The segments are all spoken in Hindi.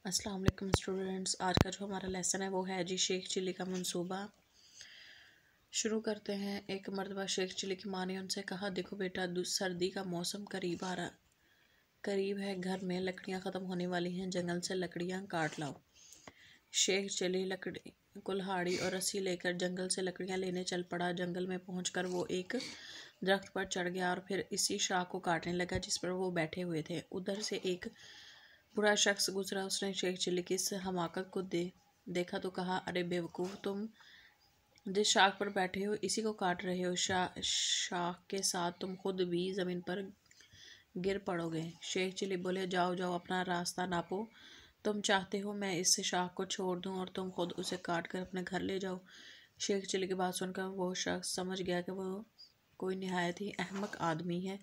अस्सलाम वालेकुम स्टूडेंट्स। आज का जो हमारा लेसन है वो है जी शेख चिल्ली का मंसूबा। शुरू करते हैं। एक मरतबा शेख चिल्ली की माँ ने उनसे कहा, देखो बेटा, सर्दी का मौसम करीब है, घर में लकड़ियाँ ख़त्म होने वाली हैं, जंगल से लकड़ियाँ काट लाओ। शेख चिल्ली लकड़ी, कुल्हाड़ी और रस्सी लेकर जंगल से लकड़ियाँ लेने चल पड़ा। जंगल में पहुंचकर वो एक दरख्त पर चढ़ गया और फिर इसी शाख को काटने लगा जिस पर वो बैठे हुए थे। उधर से एक बुरा शख्स गुजरा। उसने शेख चिल्ली की इस हमाकत को देखा तो कहा, अरे बेवकूफ़, तुम जिस शाख पर बैठे हो इसी को काट रहे हो। शाख के साथ तुम खुद भी ज़मीन पर गिर पड़ोगे। शेख चिल्ली बोले, जाओ जाओ, अपना रास्ता नापो। तुम चाहते हो मैं इस शाख को छोड़ दूं और तुम खुद उसे काट कर अपने घर ले जाओ। शेख चिल्ली की बात सुनकर वो शख्स समझ गया कि वो कोई नहायत ही अहमक आदमी है।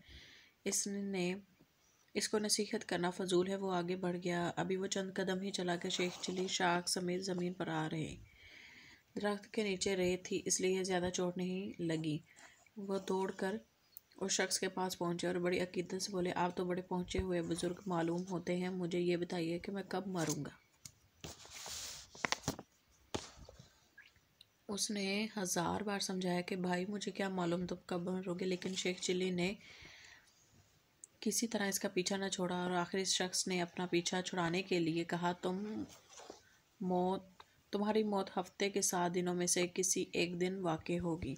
इसको नसीहत करना फजूल है। वो आगे बढ़ गया। अभी वो चंद कदम ही चला कि शेख चिल्ली शाख समेत ज़मीन पर आ रहे। दरख्त के नीचे रेत थी, इसलिए ज़्यादा चोट नहीं लगी। वो दौड़कर उस शख्स के पास पहुंचे और बड़ी अकीदत से बोले, आप तो बड़े पहुंचे हुए बुजुर्ग मालूम होते हैं, मुझे ये बताइए कि मैं कब मरूंगा। उसने 1000 बार समझाया कि भाई मुझे क्या मालूम तुम कब मरोगे, लेकिन शेख चिल्ली ने किसी तरह इसका पीछा न छोड़ा और आखिर इस शख्स ने अपना पीछा छुड़ाने के लिए कहा, तुम्हारी मौत हफ्ते के 7 दिनों में से किसी एक दिन वाक़ई होगी।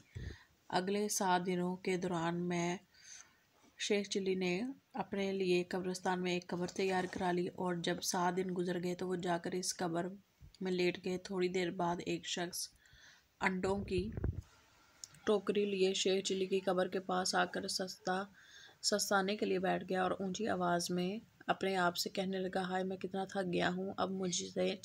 अगले 7 दिनों के दौरान शेख चिल्ली ने अपने लिए कब्रिस्तान में एक कब्र तैयार करा ली और जब 7 दिन गुजर गए तो वो जाकर इस कब्र में लेट गए। थोड़ी देर बाद एक शख्स अंडों की टोकरी लिए शेख चिल्ली की कब्र के पास आकर सस्ताने के लिए बैठ गया और ऊंची आवाज़ में अपने आप से कहने लगा, हाय मैं कितना थक गया हूँ, अब मुझसे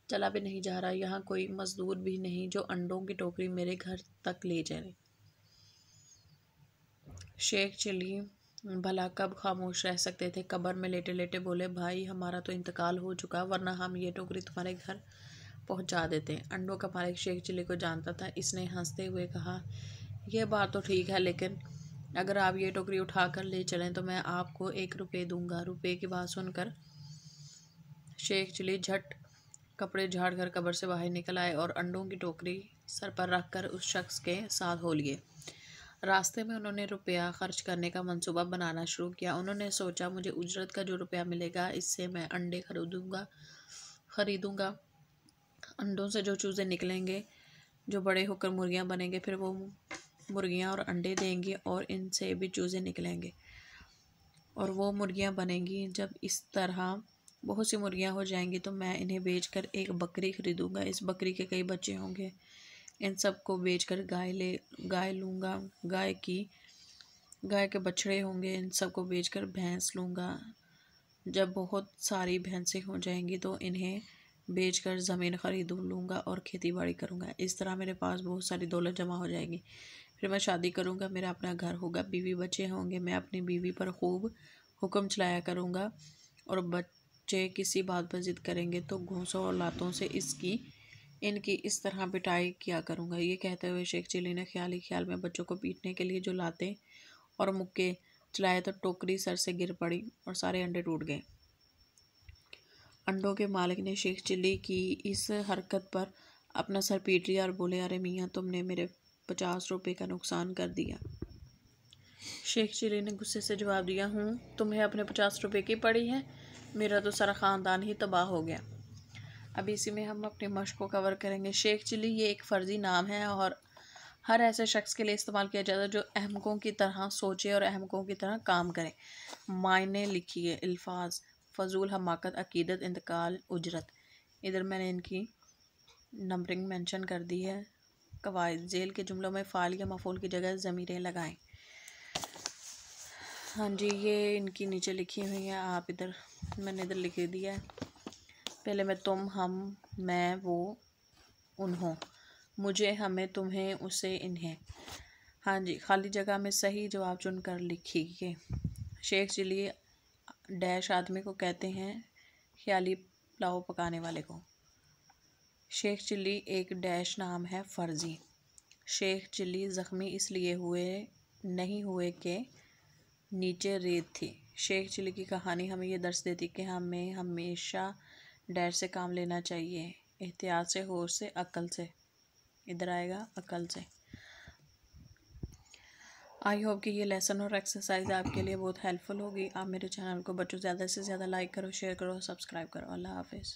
चला भी नहीं जा रहा। यहाँ कोई मजदूर भी नहीं जो अंडों की टोकरी मेरे घर तक ले जाए। शेख चिल्ली भला कब खामोश रह सकते थे। कब्र में लेटे लेटे बोले, भाई हमारा तो इंतकाल हो चुका, वरना हम ये टोकरी तुम्हारे घर पहुंचा देते। अंडों का मालिक शेख चिल्ली को जानता था। इसने हंसते हुए कहा, यह बात तो ठीक है, लेकिन अगर आप ये टोकरी उठा कर ले चलें तो मैं आपको 1 रुपये दूंगा। रुपये की बात सुनकर शेख चिल्ली झट कपड़े झाड़ कर कब्र से बाहर निकल आए और अंडों की टोकरी सर पर रख कर उस शख्स के साथ हो लिए। रास्ते में उन्होंने रुपया खर्च करने का मंसूबा बनाना शुरू किया। उन्होंने सोचा, मुझे उजरत का जो रुपया मिलेगा इससे मैं अंडे खरीदूंगा। अंडों से जो चूज़े निकलेंगे, जो बड़े होकर मुर्गियां बनेंगे, फिर वो मुर्गियां और अंडे देंगी और इनसे भी चूज़े निकलेंगे और वो मुर्गियां बनेंगी। जब इस तरह बहुत सी मुर्गियां हो जाएंगी तो मैं इन्हें बेचकर एक बकरी खरीदूंगा। इस बकरी के कई बच्चे होंगे, इन सब को बेचकर गाय लूँगा। गाय के बछड़े होंगे, इन सब को बेचकर भैंस लूँगा। जब बहुत सारी भैंसें हो जाएंगी तो इन्हें बेचकर ज़मीन खरीद लूँगा और खेती बाड़ी करूँगा। इस तरह मेरे पास बहुत सारी दौलत जमा हो जाएगी। फिर मैं शादी करूँगा, मेरा अपना घर होगा, बीवी बच्चे होंगे। मैं अपनी बीवी पर खूब हुक्म चलाया करूँगा और बच्चे किसी बात पर ज़िद करेंगे तो घूंसों और लातों से इनकी इस तरह पिटाई किया करूँगा। ये कहते हुए शेख चिल्ली ने ख्याल में बच्चों को पीटने के लिए जो लाते और मुक्के चलाए तो टोकरी सर से गिर पड़ी और सारे अंडे टूट गए। अंडों के मालिक ने शेख चिल्ली की इस हरकत पर अपना सर पीट लिया और बोले, अरे मियाँ, तुमने मेरे 50 रुपये का नुकसान कर दिया। शेख चिल्ली ने गुस्से से जवाब दिया, तुम्हें अपने 50 रुपये की पड़ी है, मेरा तो सारा ख़ानदान ही तबाह हो गया। अभी इसी में हम अपने मश्क को कवर करेंगे। शेख चिल्ली ये एक फ़र्ज़ी नाम है और हर ऐसे शख्स के लिए इस्तेमाल किया जाता है जो अहमकों की तरह सोचे और अहमकों की तरह काम करे। मायने लिखिए। अल्फाज: फजूल, हमाकत, अकीदत, इंतकाल, उजरत। इधर मैंने इनकी नंबरिंग मेंशन कर दी है। कवायद: जेल के जुमलों में फ़ाइल या मफ़ूल की जगह ज़मीरें लगाएं। हाँ जी, ये इनकी नीचे लिखी हुई हैं। मैंने इधर लिख दिया है। पहले में तुम, हम, मैं, वो, उन्हों, मुझे, हमें, तुम्हें, उसे, इन्हें। हाँ जी, खाली जगह में सही जवाब चुनकर लिखिए। शेख चिल्ली डैश आदमी को कहते हैं, ख्याली पुलाव पकाने वाले को। शेख चिल्ली एक डैश नाम है, फ़र्ज़ी। शेख चिल्ली ज़ख्मी इसलिए नहीं हुए कि नीचे रेत थी। शेख चिल्ली की कहानी हमें ये दर्श देती कि हमें हमेशा डर से काम लेना चाहिए, एहतियात से, होश से, अक्ल से। इधर आएगा अक्ल से। आई होप कि ये लेसन और एक्सरसाइज आपके लिए बहुत हेल्पफुल होगी। आप मेरे चैनल को बच्चों ज़्यादा से ज़्यादा लाइक करो, शेयर करो, सब्सक्राइब करो। अल्लाह हाफिज़।